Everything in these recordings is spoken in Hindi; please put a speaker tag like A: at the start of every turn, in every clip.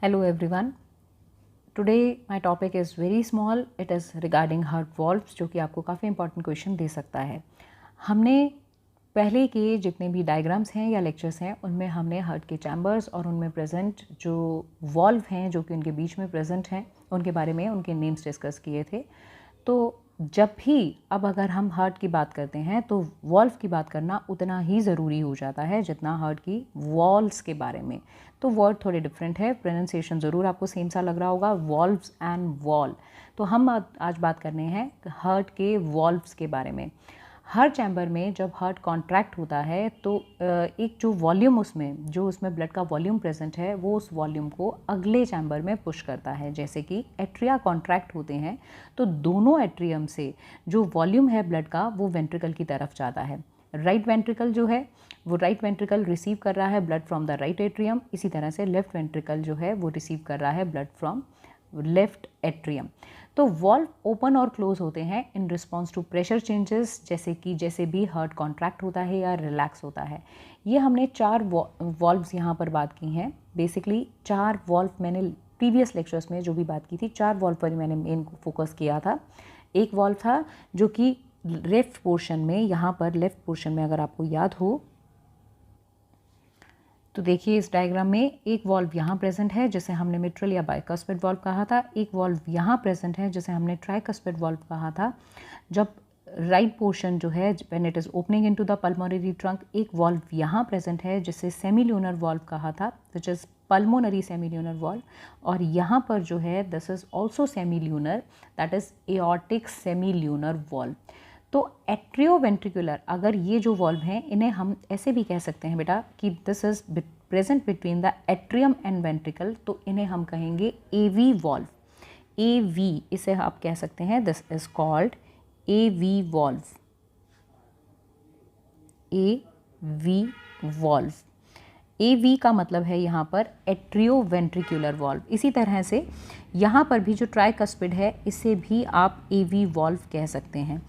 A: Hello everyone. Today my topic is very small. It is regarding heart valves जो कि आपको काफ़ी important question दे सकता है. हमने पहले के जितने भी डायग्राम्स हैं या लेक्चर्स हैं उनमें हमने हार्ट के चैम्बर्स और उनमें प्रेजेंट जो वॉल्व हैं जो कि उनके बीच में प्रेजेंट हैं उनके बारे में उनके नेम्स डिस्कस किए थे. तो जब भी अब अगर हम हार्ट की बात करते हैं तो वॉल्व की बात करना उतना ही ज़रूरी हो जाता है जितना हार्ट की वॉल्व्स के बारे में. तो वर्ड थोड़े डिफरेंट है, प्रोनाउंसिएशन ज़रूर आपको सेम सा लग रहा होगा, वॉल्व्स एंड वॉल. तो हम आज बात करने हैं हार्ट के वॉल्व्स के बारे में. हर चैम्बर में जब हार्ट कॉन्ट्रैक्ट होता है तो एक जो वॉल्यूम उसमें ब्लड का वॉल्यूम प्रेजेंट है वो उस वॉल्यूम को अगले चैम्बर में पुश करता है. जैसे कि एट्रिया कॉन्ट्रैक्ट होते हैं तो दोनों एट्रियम से जो वॉल्यूम है ब्लड का वो वेंट्रिकल की तरफ जाता है. राइट वेंट्रिकल जो है वो राइट वेंट्रिकल रिसीव कर रहा है blood from the right atrium. इसी तरह से लेफ्ट वेंट्रिकल जो है वो रिसीव कर रहा है ब्लड फ्रॉम लेफ्ट एट्रियम. तो वॉल्व ओपन और क्लोज होते हैं in response to pressure changes, जैसे भी हार्ट कॉन्ट्रैक्ट होता है या रिलैक्स होता है. ये हमने 4 वॉल्व्स यहाँ पर बात की हैं. बेसिकली 4 वॉल्व मैंने प्रीवियस लेक्चर्स में जो भी बात की थी 4 वॉल्व पर मैंने मेन फोकस किया था. एक वॉल्व था जो कि लेफ्ट पोर्शन में, यहाँ पर लेफ्ट पोर्शन में अगर आपको याद हो तो देखिए इस डायग्राम में एक वॉल्व यहाँ प्रेजेंट है जिसे हमने मिट्रल या बाइकस्पिड वॉल्व कहा था. एक वॉल्व यहाँ प्रेजेंट है जिसे हमने ट्राइकस्पिड वॉल्व कहा था. जब राइट पोर्शन जो है when it is opening into the pulmonary trunk, एक वॉल्व यहाँ प्रेजेंट है जिसे सेमील्यूनर वॉल्व कहा था विच इज़ पल्मोनरी सेमील्यूनर वॉल्व. और यहाँ पर जो है this is also सेमील्यूनर, that is aortic semilunar valve. तो एट्रियोवेंट्रिकुलर, अगर ये जो वॉल्व हैं इन्हें हम ऐसे भी कह सकते हैं बेटा कि this is present between the atrium and ventricle, तो इन्हें हम कहेंगे एवी वॉल्व. एवी इसे आप कह सकते हैं, this is called AV valve. AV valve, AV का मतलब है यहाँ पर एट्रियोवेंट्रिकुलर वॉल्व. इसी तरह से यहाँ पर भी जो ट्राइकस्पिड है इसे भी आप एवी वॉल्व कह सकते हैं.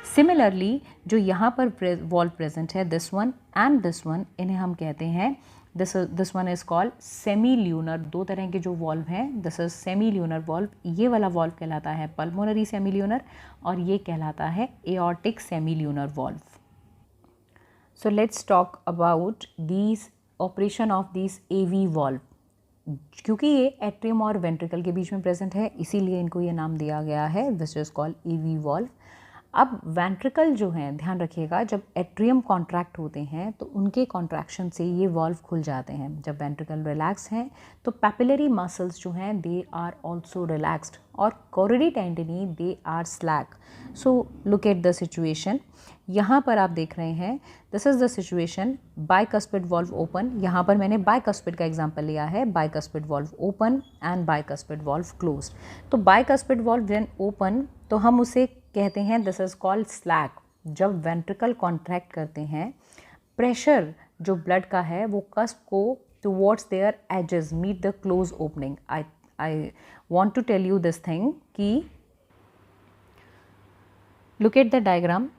A: सिमिलरली जो यहाँ पर वॉल्व प्रेजेंट है this one and this one, इन्हें हम कहते हैं दिस वन इज कॉल्ड सेमील्यूनर. 2 तरह के जो वॉल्व हैं, दिस इज सेमील्यूनर वॉल्व. ये वाला वॉल्व कहलाता है पल्मोनरी सेमील्यूनर और ये कहलाता है aortic semilunar valve. So let's talk about these operation of this AV valve. क्योंकि ये एट्रियम और वेंट्रिकल के बीच में प्रेजेंट है इसीलिए इनको ये नाम दिया गया है, this is called AV valve. अब वेंट्रिकल जो हैं, ध्यान रखिएगा, जब एट्रियम कॉन्ट्रैक्ट होते हैं तो उनके कॉन्ट्रैक्शन से ये वॉल्व खुल जाते हैं. जब वेंट्रिकल रिलैक्स हैं तो पैपिलरी मसल्स जो हैं दे आर ऑल्सो रिलैक्स्ड और coronary tendineae they are slack. So look at the situation. यहाँ पर आप देख रहे हैं this is the situation, bicuspid valve open. यहाँ पर मैंने बाइकस्पिड का एग्जांपल लिया है, bicuspid valve open and bicuspid valve closed. तो बाइकस्पिड वॉल्व व्हेन ओपन तो हम उसे कहते हैं दिस इज कॉल्ड स्लैक. जब वेंट्रिकल कॉन्ट्रैक्ट करते हैं, प्रेशर जो ब्लड का है वो कस्प को towards their edges meet the close opening. I want to tell you this thing कि लुक एट द डायग्राम.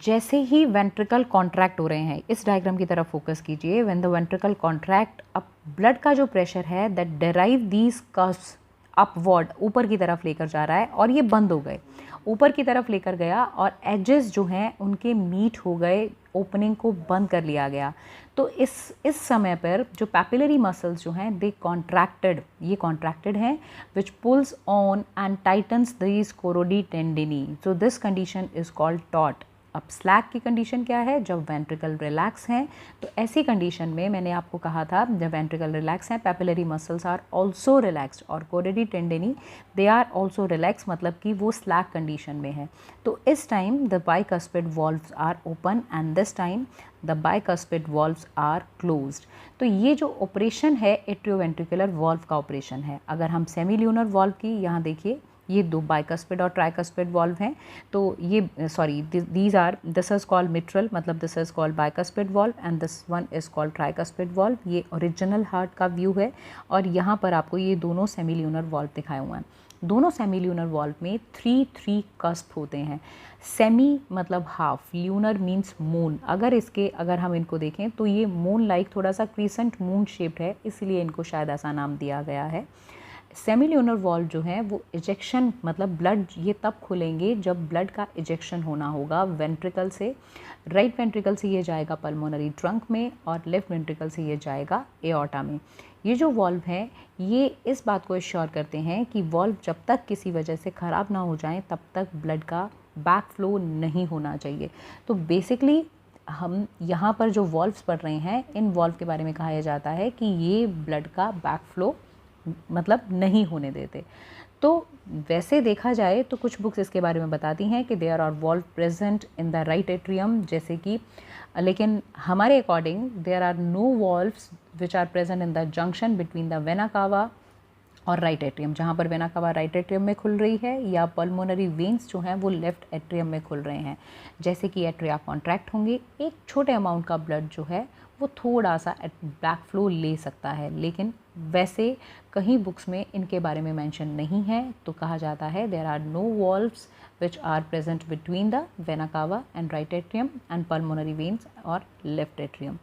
A: जैसे ही वेंट्रिकल कॉन्ट्रैक्ट हो रहे हैं, इस डायग्राम की तरफ फोकस कीजिए. व्हेन द वेंट्रिकल कॉन्ट्रैक्ट, अब ब्लड का जो प्रेशर है दैट डेराइव दीज कस्प्स अपवर्ड, ऊपर की तरफ लेकर जा रहा है और ये बंद हो गए, ऊपर की तरफ लेकर गया और एजेस जो हैं उनके मीट हो गए, ओपनिंग को बंद कर लिया गया. तो इस समय पर जो पैपिलरी मसल्स जो हैं दे कॉन्ट्रैक्टेड, ये कॉन्ट्रैक्टेड हैं which pulls on and tightens these chordae tendineae. So this condition is called taut. अब स्लैक की कंडीशन क्या है? जब वेंट्रिकल रिलैक्स हैं. तो ऐसी कंडीशन में मैंने आपको कहा था जब वेंट्रिकल रिलैक्स हैं papillary muscles are also relaxed और coronary tendineae they are also relax, मतलब कि वो स्लैक कंडीशन में है. तो इस time the bicuspid valves are open and this time the bicuspid valves are closed. तो ये जो ऑपरेशन है एट्रियोवेंट्रिकुलर वॉल्व का ऑपरेशन है. अगर हम सेमील्यूनर वॉल्व की, यहाँ देखिए ये 2 बाइकस्पिड और ट्राइकस्पिड वॉल्व हैं. तो ये sorry these are, this is called mitral, मतलब this is called bicuspid valve and this one is called tricuspid valve. ये ओरिजिनल हार्ट का व्यू है और यहाँ पर आपको ये दोनों सेमील्यूनर वॉल्व दिखाए हुए हैं. दोनों सेमी ल्यूनर वॉल्व में 3 कस्प होते हैं। सेमी मतलब हाफ, ल्यूनर मीन्स मून। अगर हम इनको देखें तो ये मून लाइक थोड़ा सा क्रीसेंट मून शेप्ड है, इसलिए इनको शायद ऐसा नाम दिया गया है। सेमी ल्यूनर वॉल्व जो है वो इजेक्शन मतलब ब्लड ये तब खुलेंगे जब ब्लड का इजेक्शन होना होगा वेंट्रिकल से। राइट वेंट्रिकल से ये जाएगा पल्मोनरी ट्रंक में और लेफ्ट वेंट्रिकल से ये जाएगा एओर्टा में। ये जो वॉल्व हैं ये इस बात को एश्योर करते हैं कि वॉल्व जब तक किसी वजह से ख़राब ना हो जाए तब तक ब्लड का बैक फ्लो नहीं होना चाहिए। तो बेसिकली हम यहाँ पर जो वॉल्व्स पढ़ रहे हैं, इन वॉल्व के बारे में कहा जाता है कि ये ब्लड का बैक फ्लो मतलब नहीं होने देते। तो वैसे देखा जाए तो कुछ बुक्स इसके बारे में बताती हैं कि there are valve present in the right atrium, जैसे कि, लेकिन हमारे according there are no valves which are present in the junction between the vena cava और राइट एट्रियम, जहाँ पर वेना कावा राइट एट्रियम में खुल रही है या पल्मोनरी वेन्स जो हैं वो लेफ्ट एट्रियम में खुल रहे हैं। जैसे कि एट्रिया कॉन्ट्रैक्ट होंगे, एक छोटे अमाउंट का ब्लड जो है वो थोड़ा सा बैक फ्लो ले सकता है, लेकिन वैसे कहीं बुक्स में इनके बारे में मेंशन नहीं है। तो कहा जाता है there are no valves which are present between the vena cava and right atrium and pulmonary veins और लेफ्ट एट्रियम।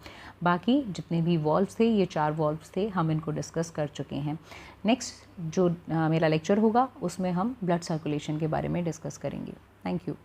A: बाकी जितने भी वॉल्व्स थे, ये 4 वॉल्व्स थे, हम इनको डिस्कस कर चुके हैं। नेक्स्ट जो मेरा लेक्चर होगा उसमें हम ब्लड सर्कुलेशन के बारे में डिस्कस करेंगे। Thank you.